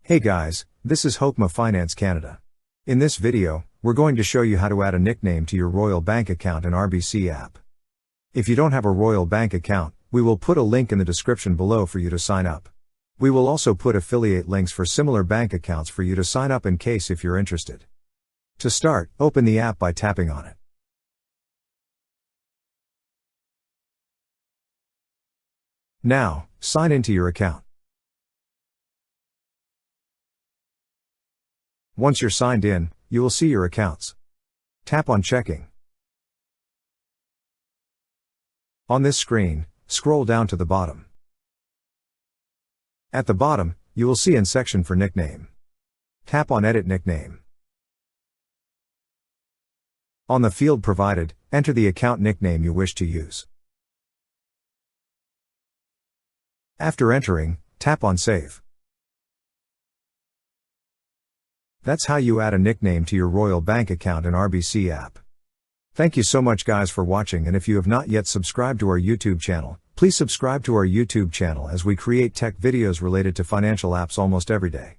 Hey guys, this is Hokma Finance Canada. In this video, we're going to show you how to add a nickname to your Royal Bank account in RBC app. If you don't have a Royal Bank account, we will put a link in the description below for you to sign up. We will also put affiliate links for similar bank accounts for you to sign up in case if you're interested. To start, open the app by tapping on it. Now, sign into your account. Once you're signed in, you will see your accounts. Tap on Checking. On this screen, scroll down to the bottom. At the bottom, you will see in section for nickname. Tap on Edit Nickname. On the field provided, enter the account nickname you wish to use. After entering, tap on Save. That's how you add a nickname to your Royal Bank account in RBC app. Thank you so much guys for watching, and if you have not yet subscribed to our YouTube channel, please subscribe to our YouTube channel as we create tech videos related to financial apps almost every day.